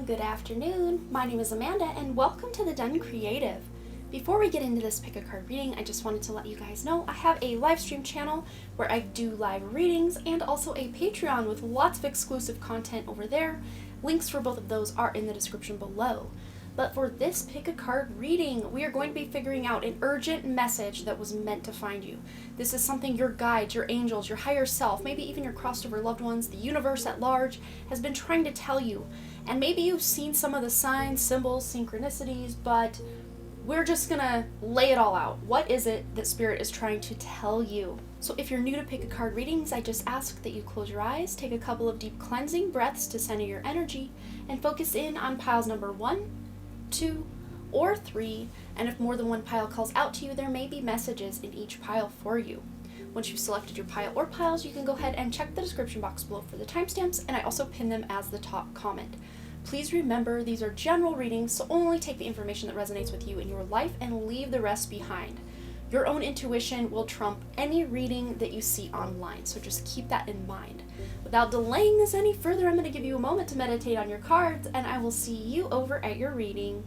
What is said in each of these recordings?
good afternoon. My name is Amanda and welcome to the Done Creative. Before we get into this pick a card reading, I just wanted to let you guys know I have a live stream channel where I do live readings and also a Patreon with lots of exclusive content over there. Links for both of those are in the description below. But for this pick a card reading, we are going to be figuring out an urgent message that was meant to find you. This is something your guides, your angels, your higher self, maybe even your crossed over loved ones, the universe at large has been trying to tell you. And maybe you've seen some of the signs, symbols, synchronicities, but we're just gonna lay it all out. What is it that Spirit is trying to tell you? So if you're new to pick a card readings, I just ask that you close your eyes, take a couple of deep cleansing breaths to center your energy, and focus in on piles number 1, 2, or 3, and if more than one pile calls out to you, there may be messages in each pile for you. Once you've selected your pile or piles, you can go ahead and check the description box below for the timestamps, and I also pin them as the top comment. Please remember, these are general readings, so only take the information that resonates with you in your life and leave the rest behind. Your own intuition will trump any reading that you see online, so just keep that in mind. Without delaying this any further, I'm going to give you a moment to meditate on your cards, and I will see you over at your reading.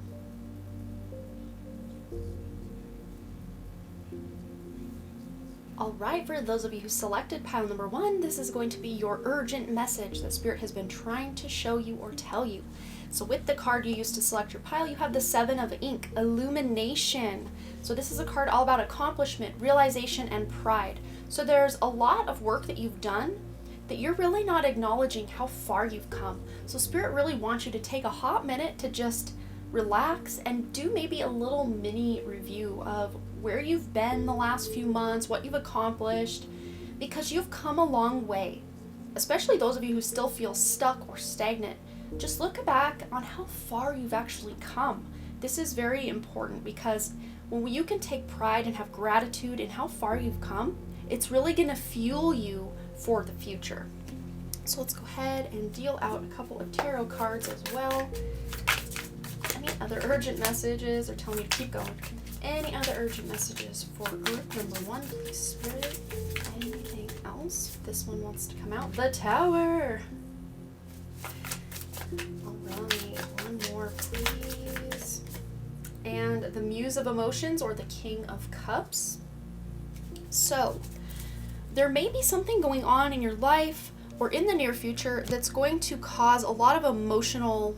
Alright, for those of you who selected pile number 1, this is going to be your urgent message that Spirit has been trying to show you or tell you. So with the card you used to select your pile, you have the 7 of Ink, Illumination. So this is a card all about accomplishment, realization, and pride. So there's a lot of work that you've done that you're really not acknowledging how far you've come. So Spirit really wants you to take a hot minute to just relax and do maybe a little mini review of where you've been the last few months, what you've accomplished, because you've come a long way. Especially those of you who still feel stuck or stagnant, just look back on how far you've actually come. This is very important because when you can take pride and have gratitude in how far you've come, it's really going to fuel you for the future. So let's go ahead and deal out a couple of tarot cards as well. Any other urgent messages, or tell me to keep going. Any other urgent messages for group number 1, please, Spirit? Anything else? This one wants to come out. The Tower. Alright, one more, please. And the Muse of Emotions, or the King of Cups. So, there may be something going on in your life or in the near future that's going to cause a lot of emotional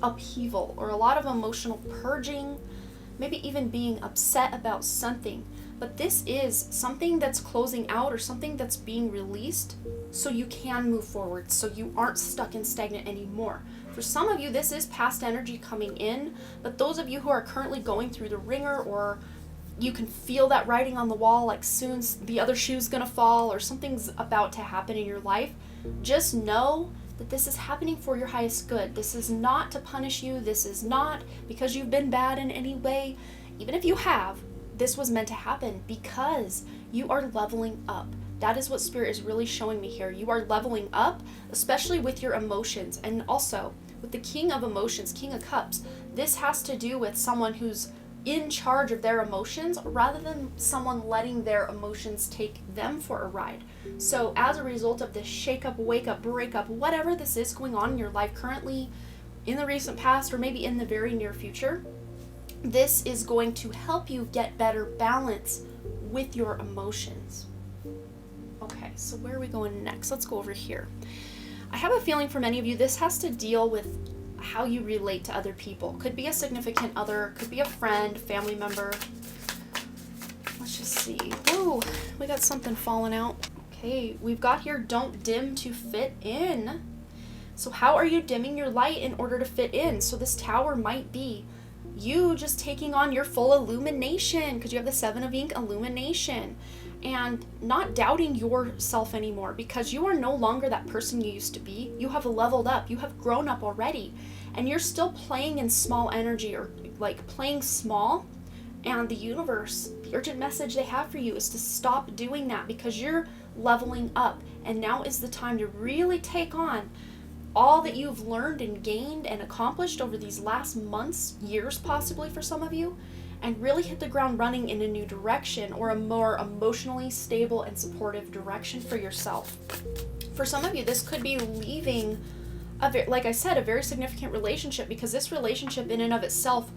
upheaval or a lot of emotional purging, maybe even being upset about something. But this is something that's closing out or something that's being released so you can move forward, so you aren't stuck and stagnant anymore. For some of you, this is past energy coming in, but those of you who are currently going through the ringer, or you can feel that writing on the wall, like soon the other shoe's gonna fall or something's about to happen in your life, just know that this is happening for your highest good. This is not to punish you. This is not because you've been bad in any way. Even if you have, this was meant to happen because you are leveling up. That is what Spirit is really showing me here. You are leveling up, especially with your emotions. And also, with the King of Emotions, King of Cups, this has to do with someone who's in charge of their emotions rather than someone letting their emotions take them for a ride. So as a result of this shake up, wake up, break up, whatever this is going on in your life currently, in the recent past, or maybe in the very near future, this is going to help you get better balance with your emotions. Okay, so where are we going next? Let's go over here. I have a feeling for many of you, this has to deal with how you relate to other people. Could be a significant other, could be a friend, family member. Let's just see. Ooh, we got something falling out. Okay, we've got here, don't dim to fit in. So how are you dimming your light in order to fit in? So this Tower might be you just taking on your full illumination, because you have the 7 of Ink, Illumination, and not doubting yourself anymore, because you are no longer that person you used to be. You have leveled up, you have grown up already, and you're still playing in small energy, or like playing small. And the universe, the urgent message they have for you is to stop doing that, because you're leveling up, and now is the time to really take on all that you've learned and gained and accomplished over these last months, years possibly for some of you, and really hit the ground running in a new direction, or a more emotionally stable and supportive direction for yourself. For some of you, this could be leaving like I said, a very significant relationship, because this relationship in and of itself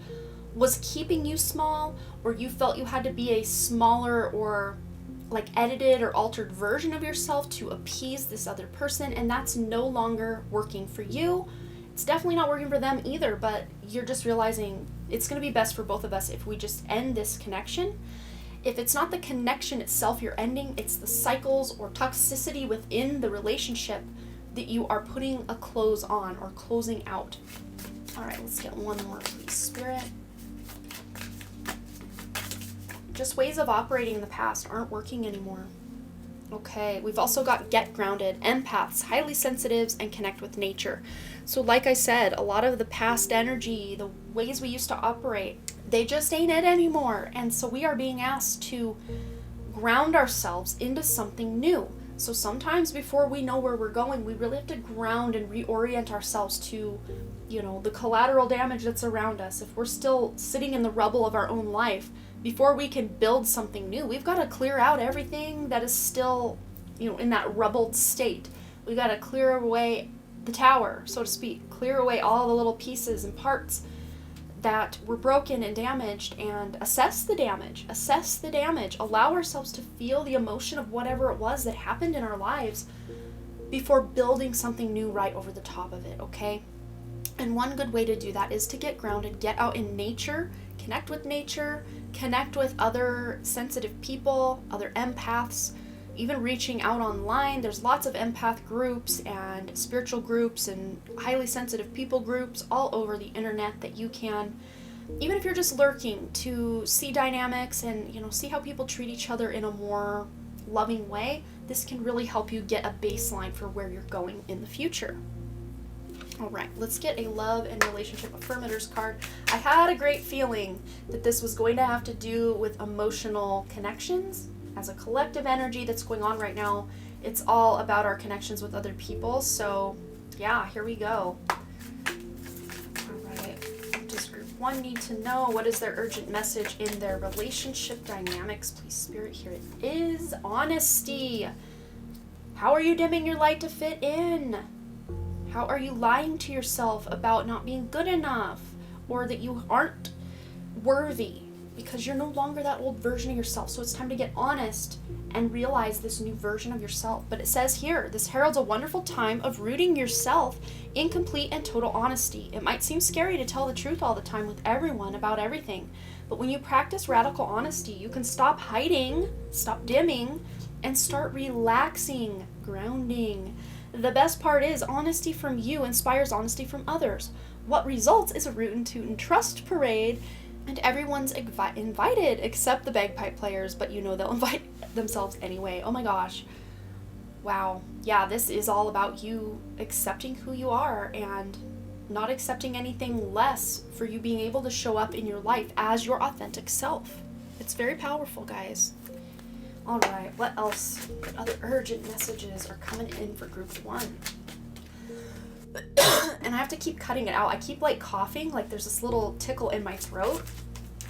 was keeping you small, or you felt you had to be a smaller or like edited or altered version of yourself to appease this other person, and that's no longer working for you. It's definitely not working for them either, but you're just realizing it's going to be best for both of us if we just end this connection. If it's not the connection itself you're ending, it's the cycles or toxicity within the relationship that you are putting a close on or closing out. All right, let's get one more, please, Spirit. Just ways of operating in the past aren't working anymore. Okay, we've also got get grounded, empaths, highly sensitives, and connect with nature. So like I said, a lot of the past energy, the ways we used to operate, they just ain't it anymore. And so we are being asked to ground ourselves into something new. So sometimes before we know where we're going, we really have to ground and reorient ourselves to, the collateral damage that's around us. If we're still sitting in the rubble of our own life, before we can build something new, we've got to clear out everything that is still, in that rubbled state. We've got to clear away the tower, so to speak, clear away all the little pieces and parts that were broken and damaged, and assess the damage, allow ourselves to feel the emotion of whatever it was that happened in our lives before building something new right over the top of it, okay? And one good way to do that is to get grounded, get out in nature, connect with nature, connect with other sensitive people, other empaths, even reaching out online. There's lots of empath groups and spiritual groups and highly sensitive people groups all over the internet that you can, even if you're just lurking, to see dynamics and, see how people treat each other in a more loving way. This can really help you get a baseline for where you're going in the future. All right, let's get a love and relationship affirmators card. I had a great feeling that this was going to have to do with emotional connections. As a collective energy that's going on right now, it's all about our connections with other people. So yeah, here we go. All right, does group 1 need to know? What is their urgent message in their relationship dynamics? Please, Spirit, here it is. Honesty. How are you dimming your light to fit in? How are you lying to yourself about not being good enough, or that you aren't worthy because you're no longer that old version of yourself? So it's time to get honest and realize this new version of yourself. But it says here, this heralds a wonderful time of rooting yourself in complete and total honesty. It might seem scary to tell the truth all the time with everyone about everything, but when you practice radical honesty, you can stop hiding, stop dimming, and start relaxing, grounding. The best part is, honesty from you inspires honesty from others. What results is a rootin' tootin' trust parade, and everyone's invited except the bagpipe players, but they'll invite themselves anyway. Oh my gosh. Wow. Yeah, this is all about you accepting who you are and not accepting anything less for you being able to show up in your life as your authentic self. It's very powerful, guys. All right, what else? What other urgent messages are coming in for group 1? And I have to keep cutting it out. I keep coughing, there's this little tickle in my throat.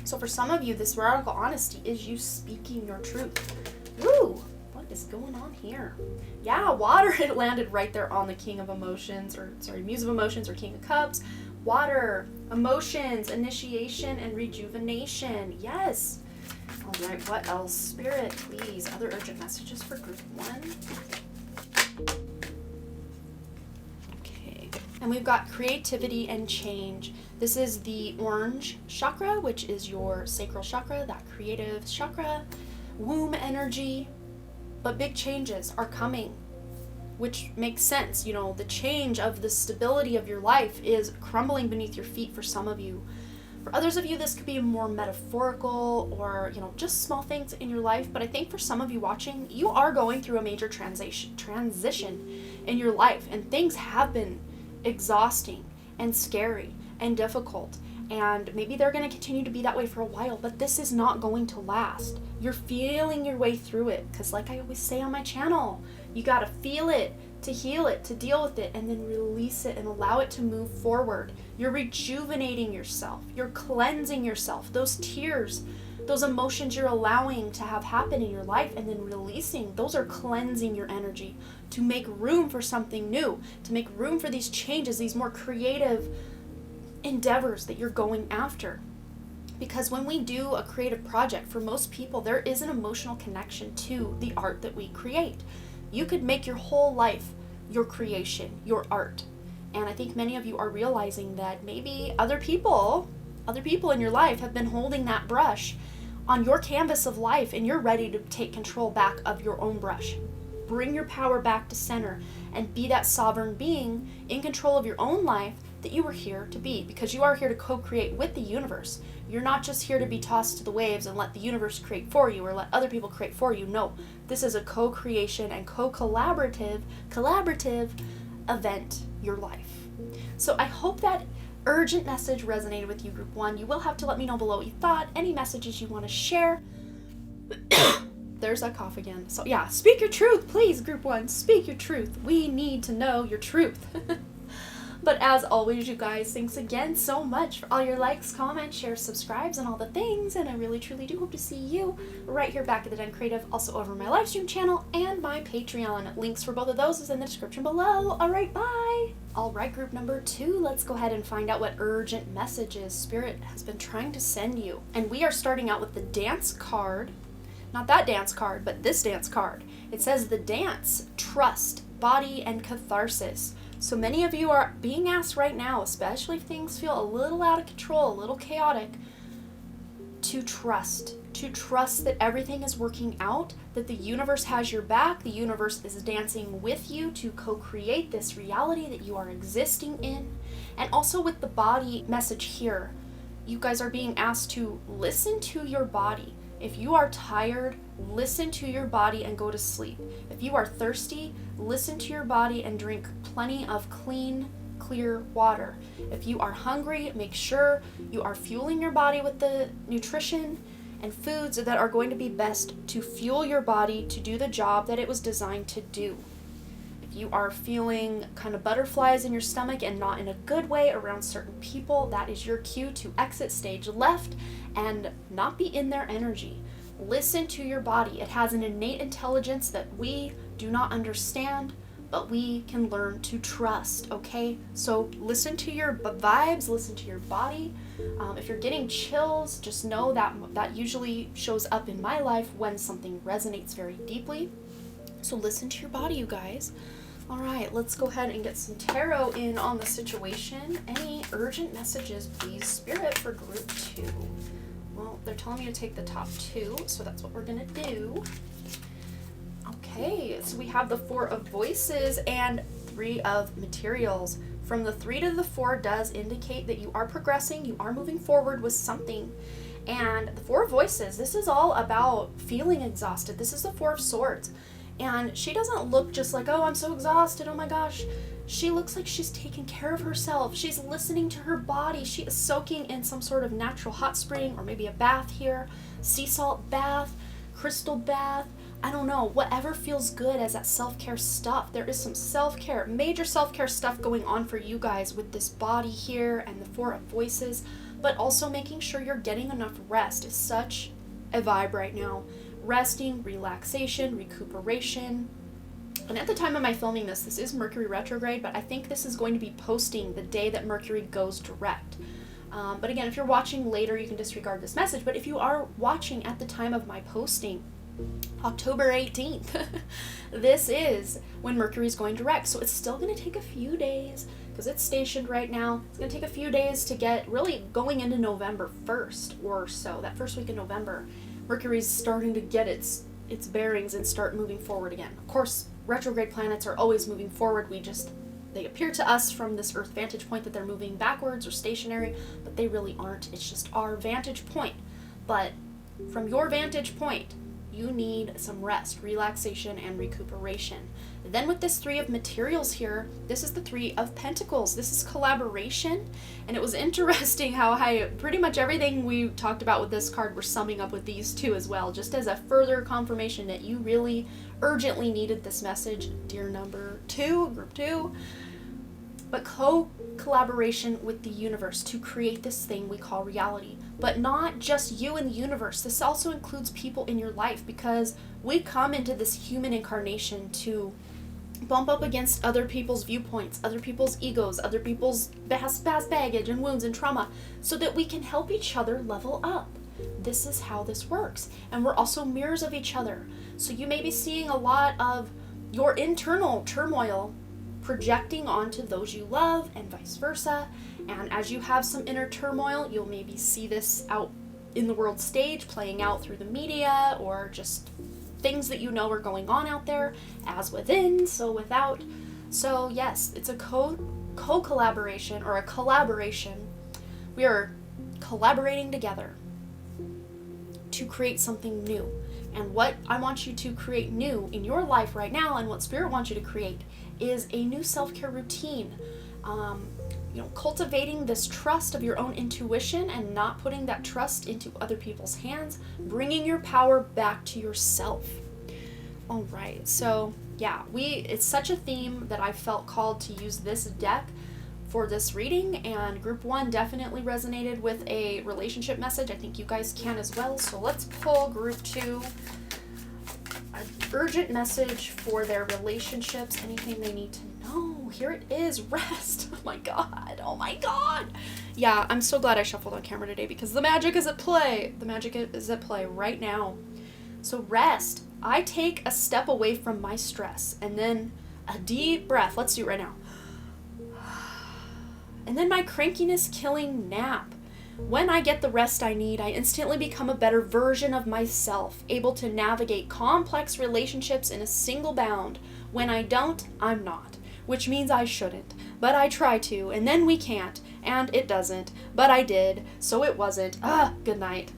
So for some of you, this radical honesty is you speaking your truth. Woo! What is going on here? Yeah, water. It landed right there on the King of Emotions, Muse of Emotions, or King of Cups. Water, emotions, initiation, and rejuvenation. Yes. All right, what else? Spirit, please. Other urgent messages for group 1. Okay. And we've got creativity and change. This is the orange chakra, which is your sacral chakra, that creative chakra, womb energy. But big changes are coming, which makes sense. The change of the stability of your life is crumbling beneath your feet for some of you. For others of you, this could be more metaphorical or, just small things in your life. But I think for some of you watching, you are going through a major transition in your life. And things have been exhausting and scary and difficult. And maybe they're going to continue to be that way for a while. But this is not going to last. You're feeling your way through it. Because like I always say on my channel, you got to feel it to heal it, to deal with it, and then release it and allow it to move forward. You're rejuvenating yourself. You're cleansing yourself. Those tears those emotions you're allowing to have happen in your life and then releasing, those are cleansing your energy to make room for something new, to make room for these changes, these more creative endeavors that you're going after. Because when we do a creative project, for most people, there is an emotional connection to the art that we create. You could make your whole life your creation, your art. And I think many of you are realizing that maybe other people in your life have been holding that brush on your canvas of life, and you're ready to take control back of your own brush. Bring your power back to center and be that sovereign being in control of your own life that you were here to be, because you are here to co-create with the universe. You're not just here to be tossed to the waves and let the universe create for you or let other people create for you. No, this is a co-creation and collaborative event, your life. So I hope that urgent message resonated with you, Group 1. You will have to let me know below what you thought, any messages you want to share. There's that cough again. So yeah, speak your truth, please, Group 1. Speak your truth. We need to know your truth. But as always, you guys, thanks again so much for all your likes, comments, shares, subscribes, and all the things. And I really, truly do hope to see you right here back at the Den Creative, also over my live stream channel and my Patreon. Links for both of those is in the description below. All right, bye. All right, group number 2, let's go ahead and find out what urgent messages Spirit has been trying to send you. And we are starting out with the dance card. Not that dance card, but this dance card. It says the dance, trust, body, and catharsis. So many of you are being asked right now, especially if things feel a little out of control, a little chaotic, to trust that everything is working out, that the universe has your back, the universe is dancing with you to co-create this reality that you are existing in. And also with the body message here, you guys are being asked to listen to your body. If you are tired, listen to your body and go to sleep. If you are thirsty, listen to your body and drink plenty of clean, clear water. If you are hungry, make sure you are fueling your body with the nutrition and foods that are going to be best to fuel your body to do the job that it was designed to do. If you are feeling kind of butterflies in your stomach and not in a good way around certain people, that is your cue to exit stage left and not be in their energy. Listen to your body. It has an innate intelligence that we do not understand, but we can learn to trust, okay? So listen to your vibes, listen to your body. If you're getting chills, just know that that usually shows up in my life when something resonates very deeply. So listen to your body, you guys. All right, let's go ahead and get some tarot in on the situation. Any urgent messages, please, Spirit, for group 2? Well, they're telling me to take the top 2, so that's what we're gonna do. Okay, so we have the 4 of Voices and 3 of Materials. From the 3 to the 4 does indicate that you are progressing, you are moving forward with something. And the 4 of Voices, this is all about feeling exhausted. This is the 4 of Swords. And she doesn't look just like, oh, I'm so exhausted, oh my gosh. She looks like she's taking care of herself. She's listening to her body. She is soaking in some sort of natural hot spring or maybe a bath here. Sea salt bath, crystal bath. I don't know, whatever feels good as that self-care stuff. There is some self-care, major self-care stuff going on for you guys with this body here and the 4 of Voices, but also making sure you're getting enough rest is such a vibe right now. Resting, relaxation, recuperation. And at the time of my filming this is Mercury retrograde, but I think this is going to be posting the day that Mercury goes direct. But again, if you're watching later, you can disregard this message. But if you are watching at the time of my posting, October 18th, this is when Mercury is going direct. So it's still going to take a few days because it's stationed right now. It's going to take a few days to get really going into November 1st or so, that first week in November. Mercury's starting to get its bearings and start moving forward again. Of course, retrograde planets are always moving forward. They appear to us from this Earth vantage point that they're moving backwards or stationary, but they really aren't. It's just our vantage point. But from your vantage point, you need some rest, relaxation, and recuperation. Then with this 3 of Materials here, this is the 3 of Pentacles. This is collaboration. And it was interesting how pretty much everything we talked about with this card we're summing up with these 2 as well, just as a further confirmation that you really urgently needed this message, dear number 2, group 2. but collaboration with the universe to create this thing we call reality. But not just you and the universe. This also includes people in your life, because we come into this human incarnation to bump up against other people's viewpoints, other people's egos, other people's past baggage and wounds and trauma, so that we can help each other level up. This is how this works. And we're also mirrors of each other. So you may be seeing a lot of your internal turmoil projecting onto those you love, and vice versa. And as you have some inner turmoil, you'll maybe see this out in the world stage, playing out through the media, or just things that you know are going on out there. As within, so without. So yes, it's a co-collaboration, or a collaboration. We are collaborating together to create something new. And what I want you to create new in your life right now, and what Spirit wants you to create, is a new self-care routine. Cultivating this trust of your own intuition and not putting that trust into other people's hands, bringing your power back to yourself. All right, so yeah, it's such a theme that I felt called to use this deck for this reading, and group 1 definitely resonated with a relationship message. I think you guys can as well. So let's pull group 2, an urgent message for their relationships, anything they need to know. Here it is, rest. Oh my god. Yeah, I'm so glad I shuffled on camera today, because the magic is at play. The magic is at play right now. So rest. I take a step away from my stress, and then a deep breath. Let's do it right now. And then my crankiness killing nap. When I get the rest I need, I instantly become a better version of myself, able to navigate complex relationships in a single bound. When I don't, I'm not, which means I shouldn't. But I try to, and then we can't, and it doesn't. But I did, so it wasn't. Good night.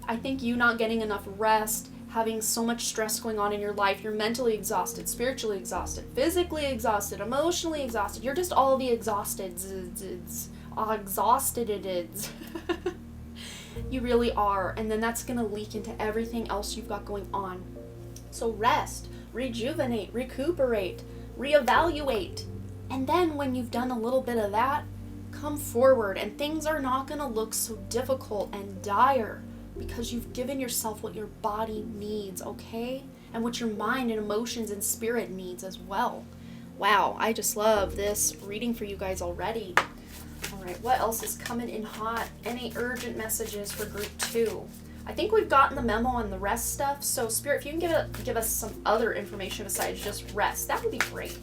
I think you not getting enough rest, having so much stress going on in your life, you're mentally exhausted, spiritually exhausted, physically exhausted, emotionally exhausted. You're just all the exhausted. You really are. And then that's going to leak into everything else you've got going on. So rest, rejuvenate, recuperate, reevaluate. And then when you've done a little bit of that, come forward, and things are not going to look so difficult and dire, because you've given yourself what your body needs, okay? And what your mind and emotions and spirit needs as well. Wow, I just love this reading for you guys already. All right, what else is coming in hot? Any urgent messages for group 2? I think we've gotten the memo on the rest stuff, so Spirit, if you can give us some other information besides just rest, that would be great.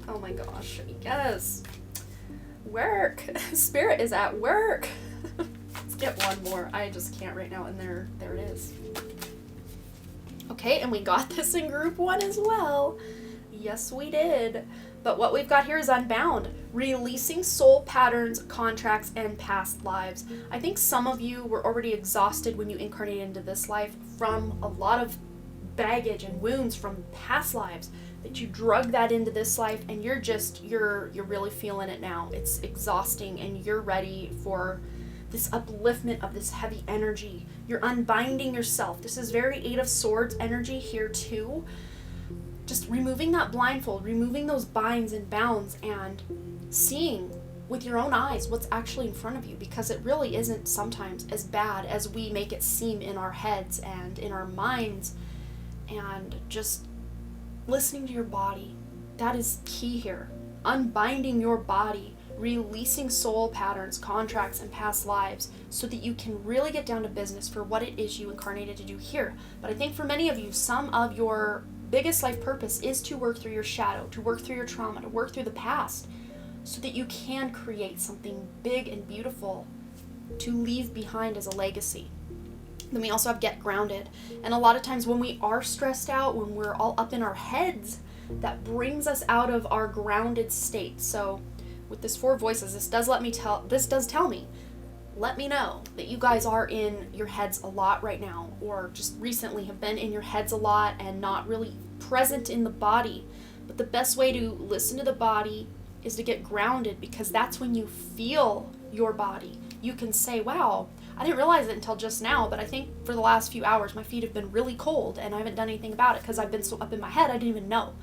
Oh my gosh, yes. Work. Spirit is at work. Let's get one more. I just can't right now, and there it is. Okay, and we got this in group 1 as well. Yes, we did. But what we've got here is Unbound, releasing soul patterns, contracts, and past lives. I think some of you were already exhausted when you incarnated into this life from a lot of baggage and wounds from past lives, that you drug that into this life, and you're really feeling it now. It's exhausting, and you're ready for this upliftment of this heavy energy. You're unbinding yourself. This is very 8 of Swords energy here too. Just removing that blindfold, removing those binds and bounds, and seeing with your own eyes what's actually in front of you, because it really isn't sometimes as bad as we make it seem in our heads and in our minds. And just listening to your body, that is key here. Unbinding your body, releasing soul patterns, contracts, and past lives, so that you can really get down to business for what it is you incarnated to do here. But I think for many of you, some of your biggest life purpose is to work through your shadow, to work through your trauma, to work through the past, so that you can create something big and beautiful to leave behind as a legacy. Then we also have Get Grounded. And a lot of times when we are stressed out, when we're all up in our heads, that brings us out of our grounded state. So with this 4 voices, this does tell me, let me know that you guys are in your heads a lot right now, or just recently have been in your heads a lot and not really present in the body. But the best way to listen to the body is to get grounded, because that's when you feel your body. You can say, wow, I didn't realize it until just now, but I think for the last few hours my feet have been really cold, and I haven't done anything about it because I've been so up in my head I didn't even know.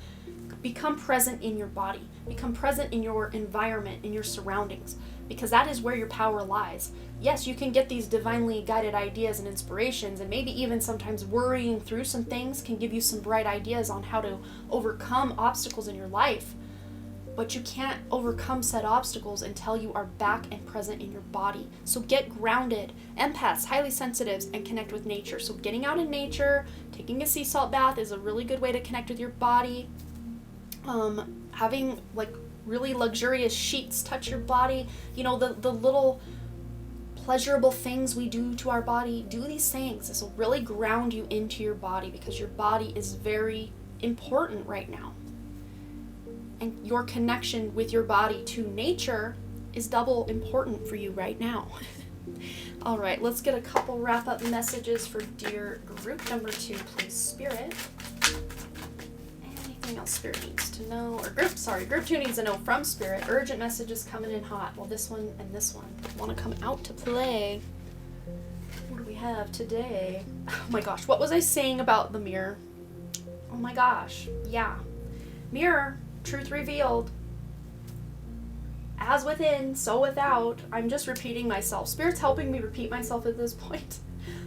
become present in your body, become present in your environment, in your surroundings, because that is where your power lies. Yes, you can get these divinely guided ideas and inspirations, and maybe even sometimes worrying through some things can give you some bright ideas on how to overcome obstacles in your life. But you can't overcome said obstacles until you are back and present in your body. So get grounded. Empaths, highly sensitives, and connect with nature. So getting out in nature, taking a sea salt bath is a really good way to connect with your body. Having like really luxurious sheets touch your body. You know, the little pleasurable things we do to our body. Do these things. This will really ground you into your body, because your body is very important right now. And your connection with your body to nature is double important for you right now. All right, let's get a couple wrap-up messages for dear group number 2, please, Spirit. Anything else Spirit needs to know? Or group 2 needs to know from Spirit. Urgent messages coming in hot. Well, this one and this one want to come out to play. What do we have today? Oh my gosh, what was I saying about the mirror? Oh my gosh, yeah. Mirror. Truth revealed. As within, so without. I'm just repeating myself. Spirit's helping me repeat myself at this point.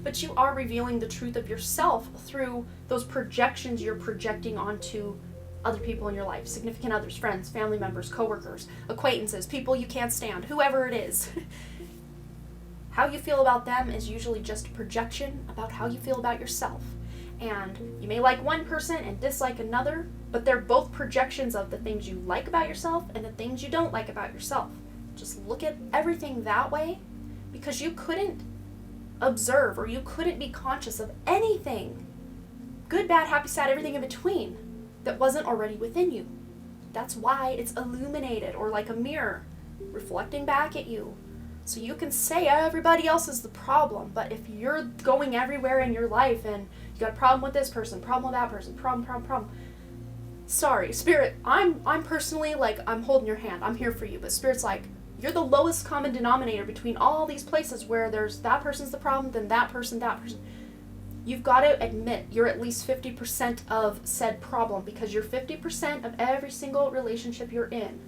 But you are revealing the truth of yourself through those projections you're projecting onto other people in your life. Significant others, friends, family members, coworkers, acquaintances, people you can't stand, whoever it is. How you feel about them is usually just a projection about how you feel about yourself. And you may like one person and dislike another, but they're both projections of the things you like about yourself and the things you don't like about yourself. Just look at everything that way, because you couldn't observe or you couldn't be conscious of anything, good, bad, happy, sad, everything in between, that wasn't already within you. That's why it's illuminated, or like a mirror reflecting back at you. So you can say everybody else is the problem, but if you're going everywhere in your life and you got a problem with this person, problem with that person, problem. Sorry, Spirit, I'm personally like, I'm holding your hand. I'm here for you. But Spirit's like, you're the lowest common denominator between all these places where there's that person's the problem, then that person. You've got to admit you're at least 50% of said problem, because you're 50% of every single relationship you're in.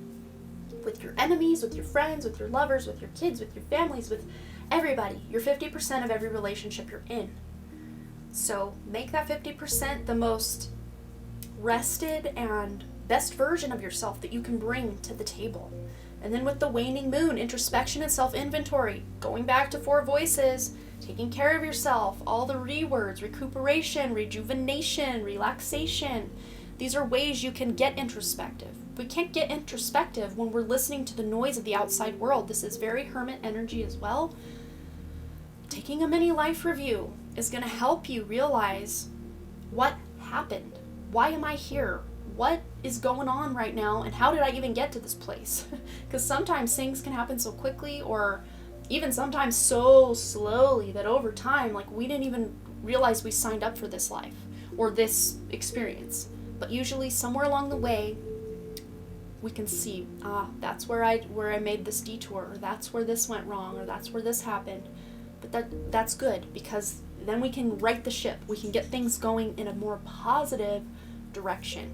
With your enemies, with your friends, with your lovers, with your kids, with your families, with everybody. You're 50% of every relationship you're in. So make that 50% the most rested and best version of yourself that you can bring to the table. And then with the waning moon, introspection and self-inventory, going back to 4 voices, taking care of yourself, all the rewords, recuperation, rejuvenation, relaxation. These are ways you can get introspective. We can't get introspective when we're listening to the noise of the outside world. This is very hermit energy as well. Taking a mini life review is going to help you realize what happened. Why am I here? What is going on right now? And how did I even get to this place? Because sometimes things can happen so quickly, or even sometimes so slowly, that over time, like, we didn't even realize we signed up for this life or this experience. But usually somewhere along the way, we can see, that's where I made this detour, or that's where this went wrong, or that's where this happened. But that's good, because then we can right the ship. We can get things going in a more positive direction.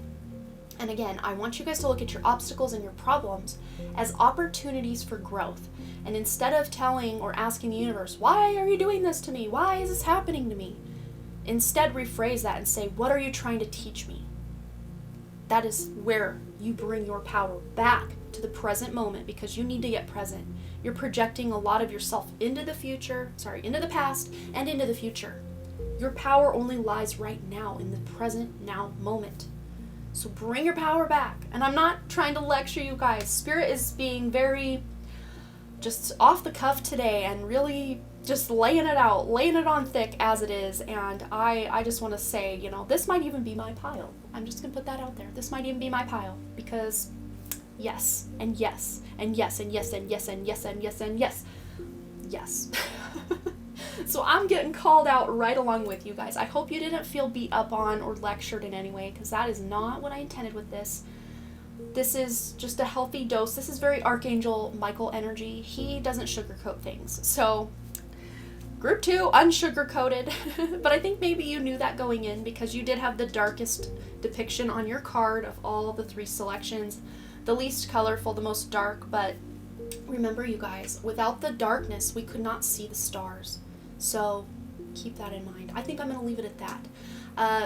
And again, I want you guys to look at your obstacles and your problems as opportunities for growth. And instead of telling or asking the universe, why are you doing this to me? Why is this happening to me? Instead, rephrase that and say, what are you trying to teach me? That is where you bring your power back to the present moment, because you need to get present. You're projecting a lot of yourself into the past and into the future. Your power only lies right now, in the present now moment. So bring your power back. And I'm not trying to lecture you guys. Spirit is being very just off the cuff today and really just laying it out, laying it on thick as it is. And I just want to say, this might even be my pile. I'm just going to put that out there. This might even be my pile, because yes, and yes, and yes, and yes, and yes, and yes, and yes, and yes. Yes. So I'm getting called out right along with you guys. I hope you didn't feel beat up on or lectured in any way, because that is not what I intended with this. This is just a healthy dose. This is very Archangel Michael energy. He doesn't sugarcoat things. So Group 2, unsugar-coated, but I think maybe you knew that going in because you did have the darkest depiction on your card of all the 3 selections. The least colorful, the most dark, but remember you guys, without the darkness, we could not see the stars. So keep that in mind. I think I'm going to leave it at that.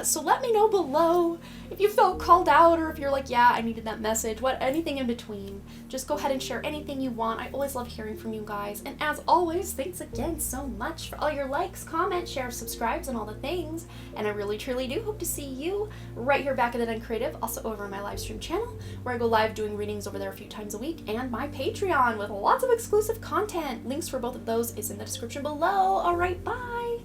So let me know below if you felt called out or if you're like, yeah, I needed that message, anything in between. Just go ahead and share anything you want. I always love hearing from you guys. And as always, thanks again so much for all your likes, comments, shares, subscribes, and all the things. And I really, truly do hope to see you right here back at The Done Creative, also over on my live stream channel, where I go live doing readings over there a few times a week, and my Patreon with lots of exclusive content. Links for both of those is in the description below. All right, bye.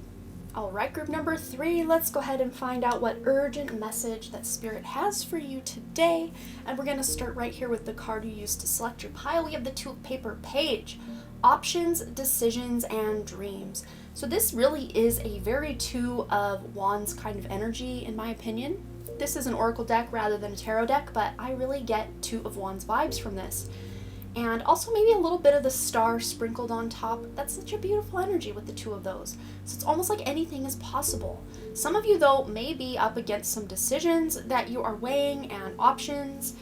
All right, group number 3, let's go ahead and find out what urgent message that Spirit has for you today. And we're going to start right here with the card you used to select your pile. We have the 2 of paper page, options, decisions, and dreams. So this really is a very 2 of wands kind of energy, in my opinion. This is an oracle deck rather than a tarot deck, but I really get 2 of wands vibes from this. And also maybe a little bit of the star sprinkled on top. That's such a beautiful energy with the 2 of those. So it's almost like anything is possible. Some of you, though, may be up against some decisions that you are weighing and options.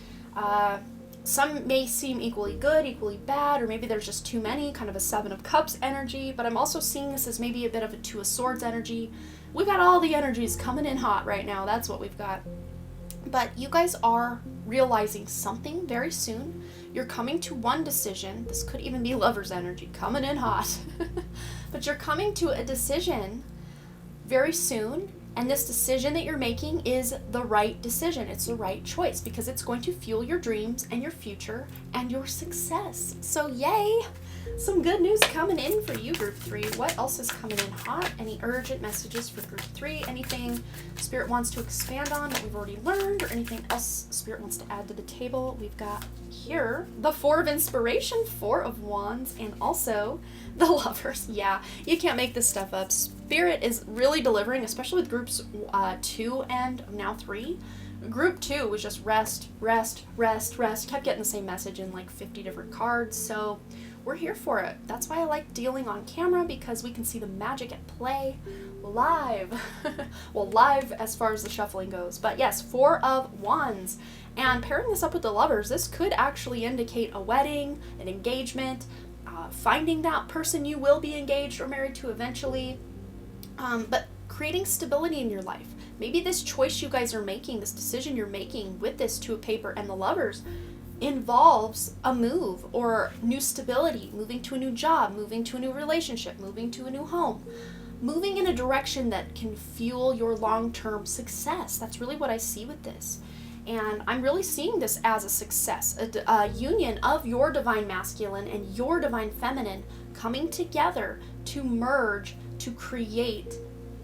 Some may seem equally good, equally bad, or maybe there's just too many, kind of a 7 of cups energy. But I'm also seeing this as maybe a bit of a 2 of swords energy. We've got all the energies coming in hot right now. That's what we've got. But you guys are realizing something very soon. You're coming to one decision. This could even be lover's energy coming in hot. But you're coming to a decision very soon. And this decision that you're making is the right decision. It's the right choice because it's going to fuel your dreams and your future and your success. So yay! Some good news coming in for you, group 3. What else is coming in hot? Any urgent messages for group 3? Anything Spirit wants to expand on that we've already learned, or anything else Spirit wants to add to the table? We've got here the 4 of inspiration, 4 of wands, and also the lovers. Yeah, you can't make this stuff up. Spirit is really delivering, especially with groups 2 and now 3. Group 2 was just rest, rest, rest, rest. Kept getting the same message in like 50 different cards. So we're here for it. That's why I like dealing on camera, because we can see the magic at play live. Well, live as far as the shuffling goes. But yes, 4 of wands. And pairing this up with the lovers, this could actually indicate a wedding, an engagement, finding that person you will be engaged or married to eventually, but creating stability in your life. Maybe this choice you guys are making, this decision you're making with this 2 of paper and the lovers, involves a move or new stability, moving to a new job, moving to a new relationship, moving to a new home, moving in a direction that can fuel your long-term success. That's really what I see with this. And I'm really seeing this as a success, a union of your divine masculine and your divine feminine coming together to merge, to create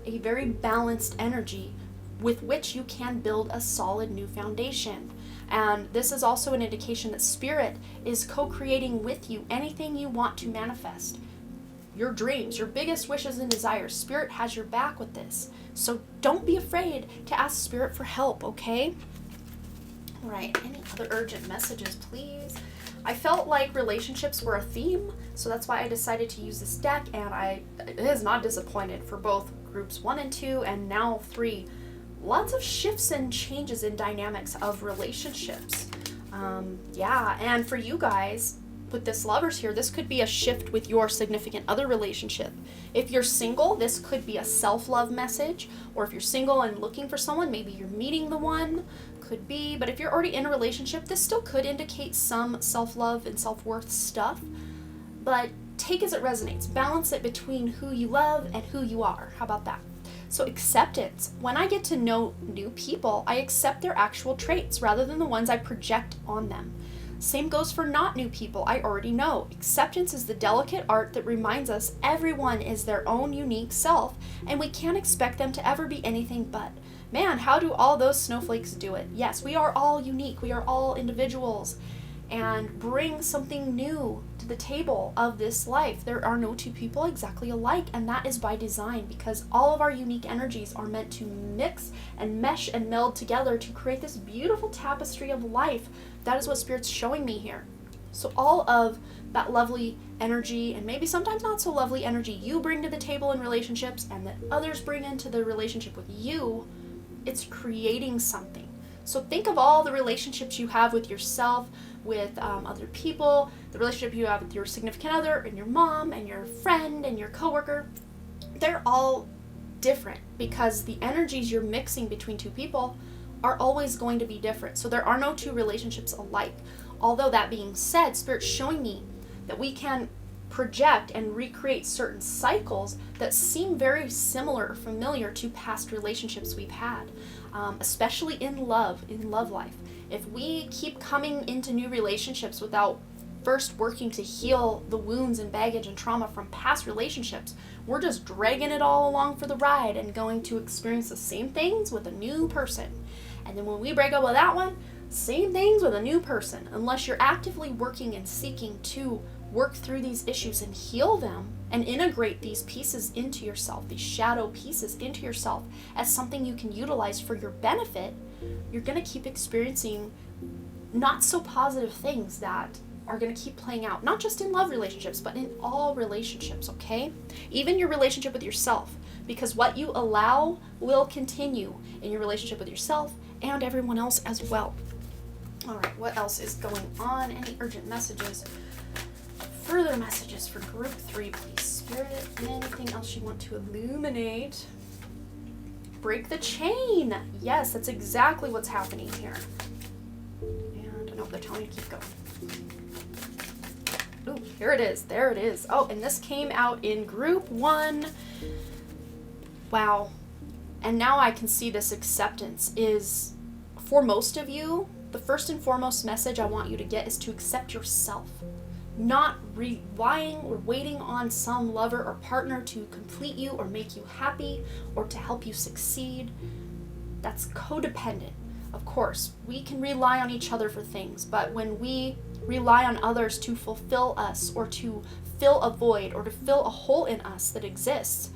a very balanced energy with which you can build a solid new foundation. And this is also an indication that Spirit is co-creating with you anything you want to manifest. Your dreams, your biggest wishes and desires. Spirit has your back with this. So don't be afraid to ask Spirit for help, okay? All right, any other urgent messages, please? I felt like relationships were a theme, so that's why I decided to use this deck, and it is not disappointed for both groups 1 and 2, and now 3. Lots of shifts and changes in dynamics of relationships. Yeah, and for you guys, with this lovers here, this could be a shift with your significant other relationship. If you're single, this could be a self-love message, or if you're single and looking for someone, maybe you're meeting the one, could be. But if you're already in a relationship, this still could indicate some self-love and self-worth stuff. But take as it resonates. Balance it between who you love and who you are. How about that? So acceptance. When I get to know new people, I accept their actual traits rather than the ones I project on them. Same goes for not new people I already know. Acceptance is the delicate art that reminds us everyone is their own unique self, and we can't expect them to ever be anything but. Man, how do all those snowflakes do it? Yes, we are all unique. We are all individuals, and bring something new to the table of this life. There are no 2 people exactly alike, and that is by design, because all of our unique energies are meant to mix and mesh and meld together to create this beautiful tapestry of life. That is what Spirit's showing me here. So all of that lovely energy, and maybe sometimes not so lovely energy, you bring to the table in relationships and that others bring into the relationship with you, it's creating something. So think of all the relationships you have with yourself, with other people, the relationship you have with your significant other and your mom and your friend and your coworker. They're all different because the energies you're mixing between two people are always going to be different. So there are no two relationships alike. Although that being said, Spirit's showing me that we can project and recreate certain cycles that seem very similar or familiar to past relationships we've had, especially in love life. If we keep coming into new relationships without first working to heal the wounds and baggage and trauma from past relationships, we're just dragging it all along for the ride and going to experience the same things with a new person. And then when we break up with that one, same things with a new person. Unless you're actively working and seeking to work through these issues and heal them and integrate these pieces into yourself, these shadow pieces into yourself as something you can utilize for your benefit, you're going to keep experiencing not so positive things that are going to keep playing out, not just in love relationships, but in all relationships, okay? Even your relationship with yourself, because what you allow will continue in your relationship with yourself and everyone else as well. All right, what else is going on? Any urgent messages? Further messages for group 3, please. Spirit, anything else you want to illuminate? Break the chain. Yes, that's exactly what's happening here. And no, they're telling me to keep going. Ooh, here it is. There it is. Oh, and this came out in group 1. Wow. And now I can see this acceptance is, for most of you, the first and foremost message I want you to get is to accept yourself. Not relying or waiting on some lover or partner to complete you or make you happy or to help you succeed. That's codependent. Of course, we can rely on each other for things, but when we rely on others to fulfill us or to fill a void or to fill a hole in us that exists,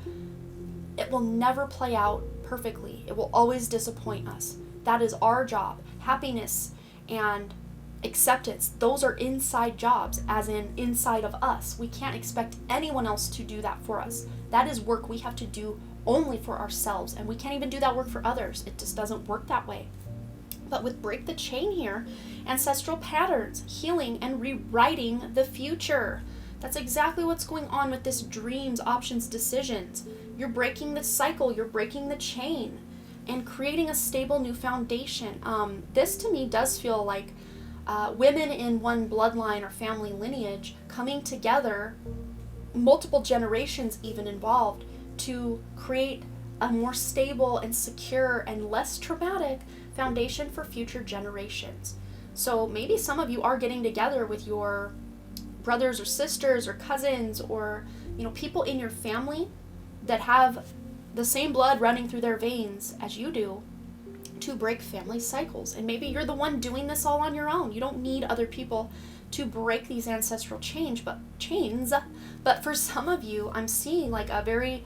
it will never play out perfectly. It will always disappoint us. That is our job. Happiness and acceptance, those are inside jobs, as in inside of us. We can't expect anyone else to do that for us. That is work we have to do only for ourselves, and we can't even do that work for others. It just doesn't work that way. But with Break the Chain here, ancestral patterns, healing, and rewriting the future. That's exactly what's going on with this dreams, options, decisions. You're breaking the cycle, you're breaking the chain, and creating a stable new foundation. This to me does feel like women in one bloodline or family lineage coming together, multiple generations even involved, to create a more stable and secure and less traumatic foundation for future generations. So maybe some of you are getting together with your brothers or sisters or cousins or people in your family that have the same blood running through their veins as you do, to break family cycles. And maybe you're the one doing this all on your own. You don't need other people to break these ancestral chains. But for some of you, I'm seeing like a very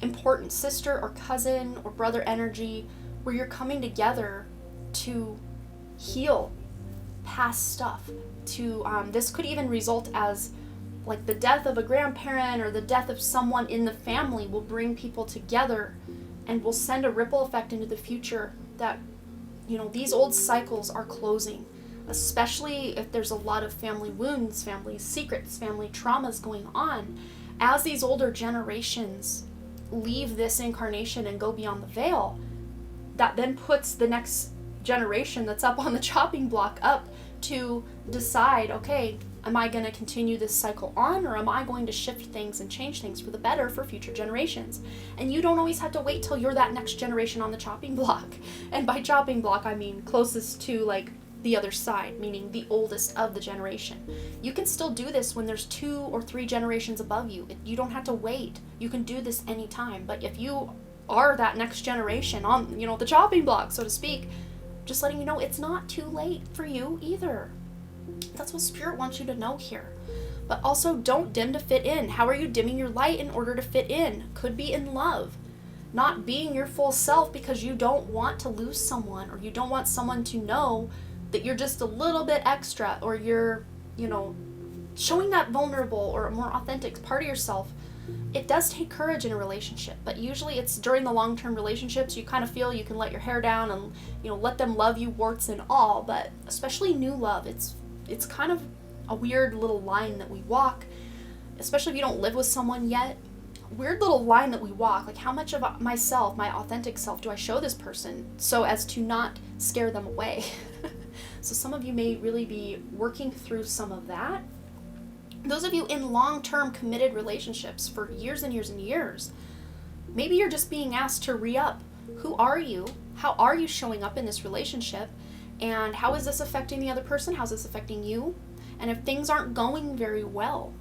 important sister or cousin or brother energy where you're coming together to heal past stuff. This could even result as like the death of a grandparent or the death of someone in the family will bring people together and will send a ripple effect into the future that, these old cycles are closing, especially if there's a lot of family wounds, family secrets, family traumas going on. As these older generations leave this incarnation and go beyond the veil, that then puts the next generation that's up on the chopping block up to decide, okay, am I going to continue this cycle on, or am I going to shift things and change things for the better for future generations? And you don't always have to wait till you're that next generation on the chopping block. And by chopping block, I mean closest to like the other side, meaning the oldest of the generation. You can still do this when there's 2 or 3 generations above you. You don't have to wait. You can do this anytime. But if you are that next generation on, the chopping block, so to speak, just letting you know it's not too late for you either. That's what Spirit wants you to know here. But also, don't dim to fit in. How are you dimming your light in order to fit in? Could be in love. Not being your full self because you don't want to lose someone, or you don't want someone to know that you're just a little bit extra, or you're, showing that vulnerable or more authentic part of yourself, it does take courage in a relationship. But usually it's during the long-term relationships you kind of feel you can let your hair down and, let them love you warts and all. But especially new love, it's kind of a weird little line that we walk, especially if you don't live with someone yet. Weird little line that we walk, like how much of myself, my authentic self, do I show this person so as to not scare them away? So some of you may really be working through some of that. Those of you in long-term committed relationships for years and years and years, maybe you're just being asked to re-up. Who are you? How are you showing up in this relationship? And how is this affecting the other person? How's this affecting you? And if things aren't going very well,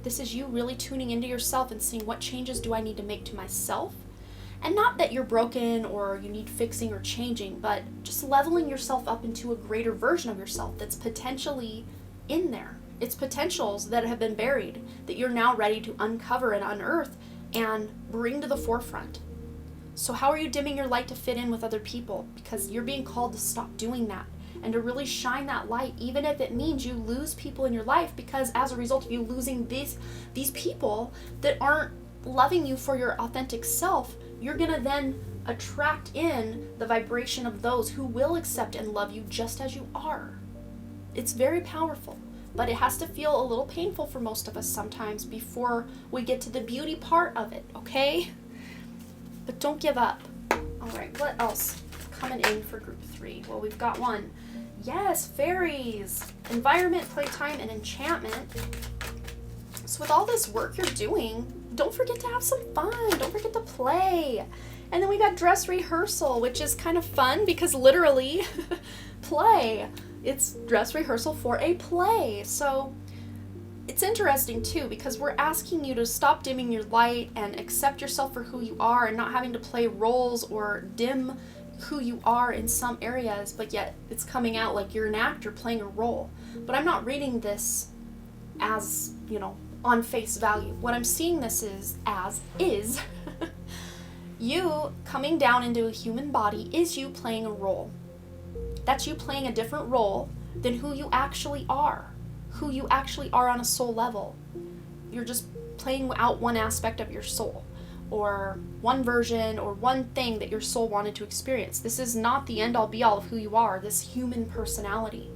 this is you really tuning into yourself and seeing what changes do I need to make to myself. And not that you're broken or you need fixing or changing, but just leveling yourself up into a greater version of yourself that's potentially in there. It's potentials that have been buried that you're now ready to uncover and unearth and bring to the forefront. So how are you dimming your light to fit in with other people? Because you're being called to stop doing that and to really shine that light, even if it means you lose people in your life, because as a result of you losing these people that aren't loving you for your authentic self, you're gonna then attract in the vibration of those who will accept and love you just as you are. It's very powerful, but it has to feel a little painful for most of us sometimes before we get to the beauty part of it, okay? But don't give up. All right, what else coming in for group 3? Well, we've got one. Yes, fairies, environment, playtime, and enchantment. So with all this work you're doing, don't forget to have some fun. Don't forget to play. And then we got dress rehearsal, which is kind of fun because literally play. It's dress rehearsal for a play. So it's interesting too, because we're asking you to stop dimming your light and accept yourself for who you are and not having to play roles or dim who you are in some areas, but yet it's coming out like you're an actor playing a role. But I'm not reading this as, on face value. What I'm seeing this is you coming down into a human body is you playing a role. That's you playing a different role than who you actually are on a soul level. You're just playing out one aspect of your soul, or one version or one thing that your soul wanted to experience. This is not the end all be all of who you are, this human personality.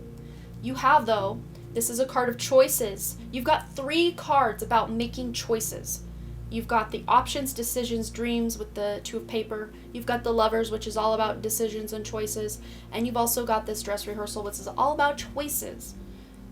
You have, though, this is a card of choices. You've got 3 cards about making choices. You've got the options, decisions, dreams with the 2 of paper. You've got the lovers, which is all about decisions and choices. And you've also got this dress rehearsal, which is all about choices.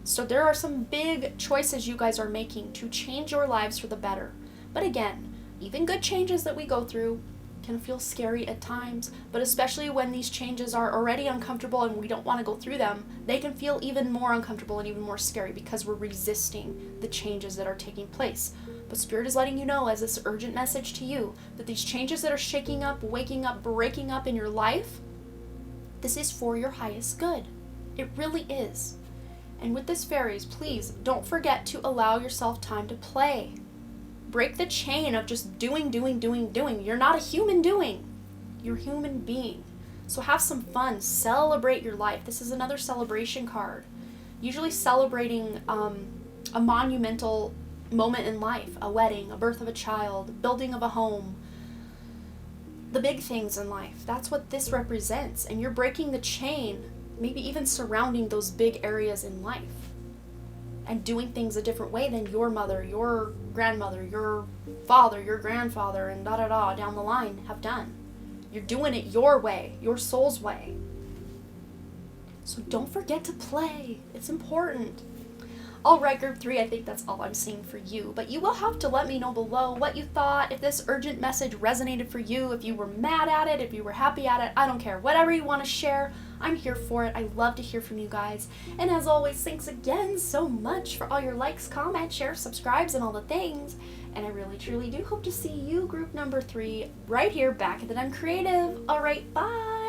So there are some big choices you guys are making to change your lives for the better. But again, even good changes that we go through can feel scary at times, but especially when these changes are already uncomfortable and we don't want to go through them, they can feel even more uncomfortable and even more scary because we're resisting the changes that are taking place. But Spirit is letting you know, as this urgent message to you, that these changes that are shaking up, waking up, breaking up in your life, this is for your highest good. It really is. And with this fairies, please don't forget to allow yourself time to play. Break the chain of just doing. You're not a human doing. You're a human being. So have some fun. Celebrate your life. This is another celebration card. Usually celebrating a monumental moment in life. A wedding, a birth of a child, building of a home. The big things in life. That's what this represents. And you're breaking the chain, maybe even surrounding those big areas in life. And doing things a different way than your mother, your grandmother, your father, your grandfather, and down the line have done. You're doing it your way, your soul's way. So don't forget to play. It's important. All right, group 3, I think that's all I'm seeing for you. But you will have to let me know below what you thought, if this urgent message resonated for you, if you were mad at it, if you were happy at it. I don't care. Whatever you want to share, I'm here for it. I love to hear from you guys. And as always, thanks again so much for all your likes, comments, shares, subscribes, and all the things. And I really, truly do hope to see you, group number 3, right here back at the Uncreative. All right, bye.